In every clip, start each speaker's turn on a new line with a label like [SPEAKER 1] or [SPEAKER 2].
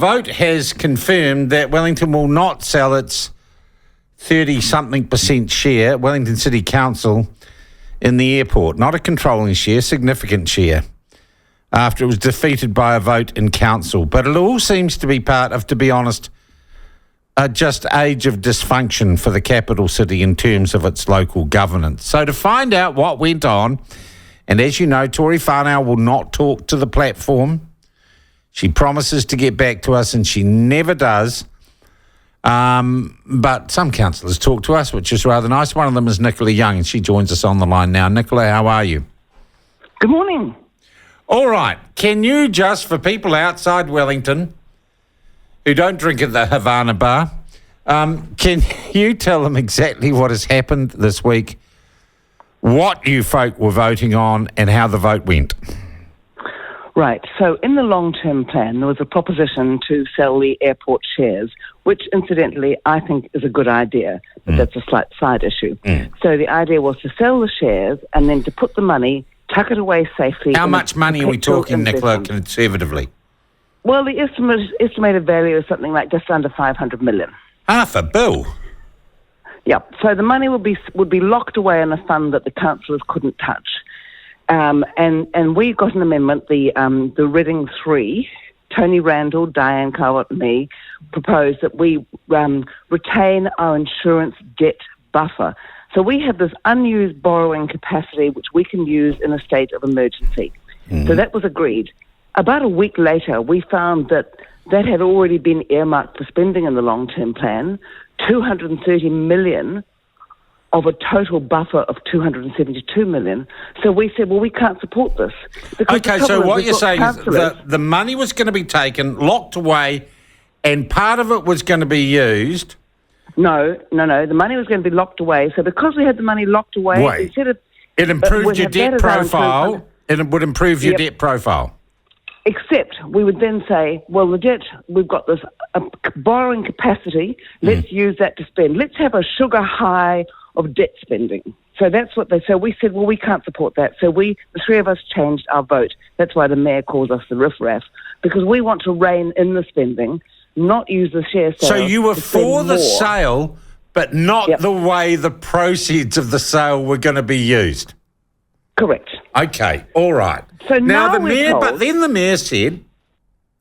[SPEAKER 1] vote has confirmed that Wellington will not sell its 30-something% share, Wellington City Council, in the airport. Not a controlling share, significant share, after it was defeated by a vote in council. But it all seems to be part of, to be honest, a just age of dysfunction for the capital city in terms of its local governance. So to find out what went on, and as you know, Tory Whanau will not talk to the platform. She promises to get back to us and she never does. But some councillors talk to us, which is rather nice. One of them is Nicola Young, and she joins us on the line now. Nicola, how are you?
[SPEAKER 2] Good morning.
[SPEAKER 1] All right. Can you just, for people outside Wellington who don't drink at the Havana bar, can you tell them exactly what has happened this week, what you folk were voting on and how the vote went?
[SPEAKER 2] Right. So in the long-term plan, there was a proposition to sell the airport shares, which incidentally I think is a good idea, but that's a slight side issue. So the idea was to sell the shares and then to put the money, tuck it away safely.
[SPEAKER 1] How much money are we talking, Nicola, conservatively?
[SPEAKER 2] Well, the estimated value is something like just under 500 million.
[SPEAKER 1] Half a bill.
[SPEAKER 2] Yep. So the money would be locked away in a fund that the councillors couldn't touch. And we got an amendment, the Reading Three, Tony Randall, Diane Carwat and me, proposed that we retain our insurance debt buffer. So we have this unused borrowing capacity which we can use in a state of emergency. So that was agreed. About a week later, we found that had already been earmarked for spending in the long-term plan, 230 million of a total buffer of 272 million. So we said, well, we can't support this.
[SPEAKER 1] Okay, so what you're saying is the money was going to be taken, locked away, and part of it was going to be used.
[SPEAKER 2] No. The money was going to be locked away. So because we had the money locked away, instead of...
[SPEAKER 1] It improved your debt profile. It would improve your debt profile.
[SPEAKER 2] Except we would then say, well, the debt, we've got this borrowing capacity. Let's use that to spend. Let's have a sugar high of debt spending. So that's what they said. We said, well, we can't support that. So the three of us changed our vote. That's why the mayor calls us the riffraff, because we want to rein in the spending, not use the share sale.
[SPEAKER 1] So you were for the sale, but not the way the proceeds of the sale were going to be used.
[SPEAKER 2] Correct.
[SPEAKER 1] Okay, all right.
[SPEAKER 2] So now
[SPEAKER 1] the mayor, but then the mayor said,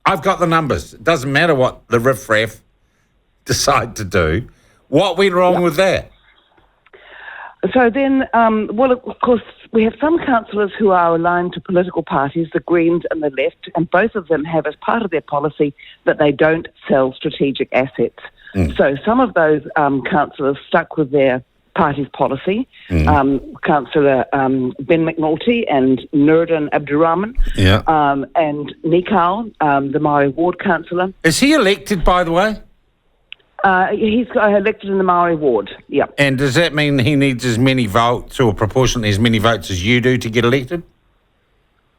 [SPEAKER 1] I've got the numbers. It doesn't matter what the riffraff decide to do. What went wrong with that?
[SPEAKER 2] So then, well, of course, we have some councillors who are aligned to political parties, the Greens and the Left, and both of them have as part of their policy that they don't sell strategic assets. So some of those councillors stuck with their party's policy, Councillor Ben McNulty and Nuruddin Abdurrahman, and Nikal, the Maori Ward councillor.
[SPEAKER 1] Is he elected, by the way?
[SPEAKER 2] He's elected in the Maori Ward,
[SPEAKER 1] And does that mean he needs as many votes or proportionately as many votes as you do to get elected?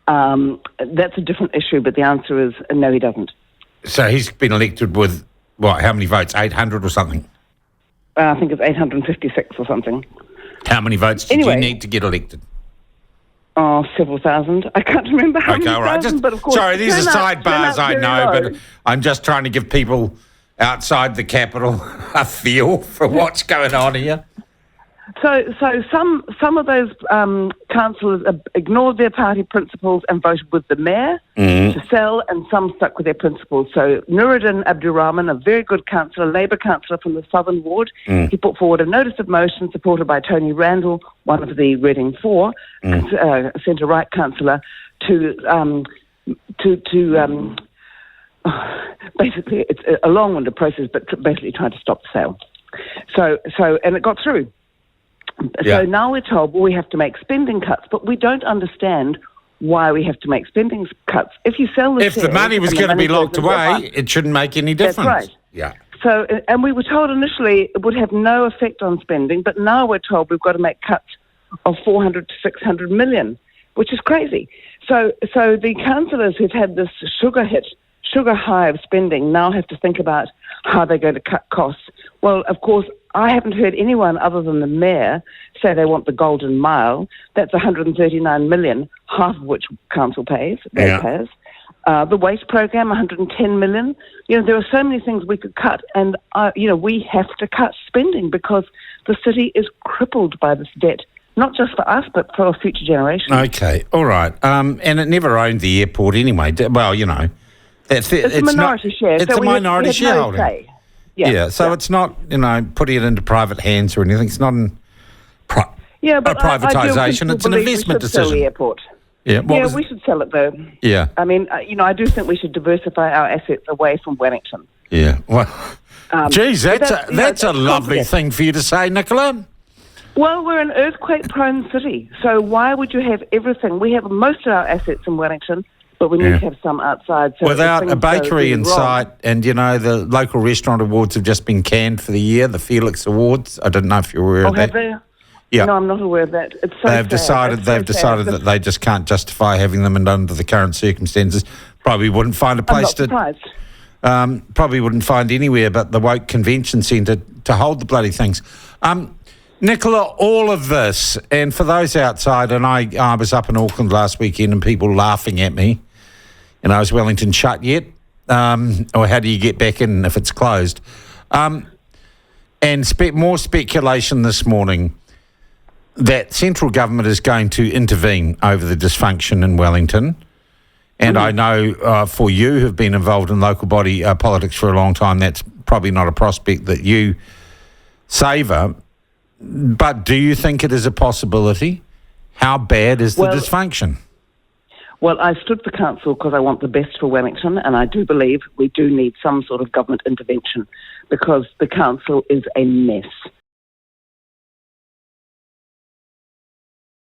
[SPEAKER 2] That's a different issue, but the answer is no, he doesn't.
[SPEAKER 1] So he's been elected with, how many votes? 800 or something?
[SPEAKER 2] I think it's 856 or something.
[SPEAKER 1] How many votes did you need to get elected?
[SPEAKER 2] Oh, several thousand. I can't remember how many thousand, but of course...
[SPEAKER 1] Sorry, these are sidebars, I know, but I'm just trying to give people outside the capital a feel for what's going on here.
[SPEAKER 2] So some of those councillors ignored their party principles and voted with the mayor to sell, and some stuck with their principles. So Nuruddin Abdurrahman, a very good councillor, Labour councillor from the Southern Ward, he put forward a notice of motion supported by Tony Randall, one of the Reading Four, centre-right councillor, to basically, it's a long-winded process, but basically trying to stop the sale. So and it got through. So now we're told, well, we have to make spending cuts, but we don't understand why we have to make spending cuts. If you sell the
[SPEAKER 1] shares... If the money was going to be locked away, it shouldn't make any difference.
[SPEAKER 2] That's right.
[SPEAKER 1] Yeah.
[SPEAKER 2] So, and we were told initially it would have no effect on spending, but now we're told we've got to make cuts of 400 to 600 million, which is crazy. So the councillors who've had this sugar high of spending now have to think about how they're going to cut costs. Well, of course, I haven't heard anyone other than the mayor say they want the Golden Mile. That's 139 million, half of which council pays, pays. The waste program, 110 million. There are so many things we could cut, and we have to cut spending because the city is crippled by this debt, not just for us but for our future generations.
[SPEAKER 1] Okay, all right. And it never owned the airport anyway. Well, it's
[SPEAKER 2] a minority share.
[SPEAKER 1] It's a minority shareholding.
[SPEAKER 2] No
[SPEAKER 1] Yeah, so it's not putting it into private hands or anything. It's not a privatisation. It's an investment decision.
[SPEAKER 2] Sell the airport.
[SPEAKER 1] Yeah,
[SPEAKER 2] we should sell it though.
[SPEAKER 1] Yeah.
[SPEAKER 2] I mean, I do think we should diversify our assets away from Wellington.
[SPEAKER 1] Yeah. Well, geez, that's a lovely thing for you to say, Nicola.
[SPEAKER 2] Well, we're an earthquake-prone city, so why would you have everything? We have most of our assets in Wellington, but we need to have some outside. So
[SPEAKER 1] without a bakery in sight, and the local restaurant awards have just been canned for the year, the Felix Awards. I don't know if you're aware of that.
[SPEAKER 2] Have they?
[SPEAKER 1] Yeah.
[SPEAKER 2] No, I'm not aware of that. It's so
[SPEAKER 1] They've decided that they just can't justify having them, and under the current circumstances, probably wouldn't find a place probably wouldn't find anywhere but the Woke Convention Centre to hold the bloody things. Nicola, all of this, and for those outside, and I was up in Auckland last weekend and people laughing at me, is Wellington shut yet? Or how do you get back in if it's closed? And more speculation this morning that central government is going to intervene over the dysfunction in Wellington. And I know for you who've been involved in local body politics for a long time, that's probably not a prospect that you savour. But do you think it is a possibility? How bad is the dysfunction?
[SPEAKER 2] Well, I stood for council because I want the best for Wellington, and I do believe we do need some sort of government intervention because the council is a mess.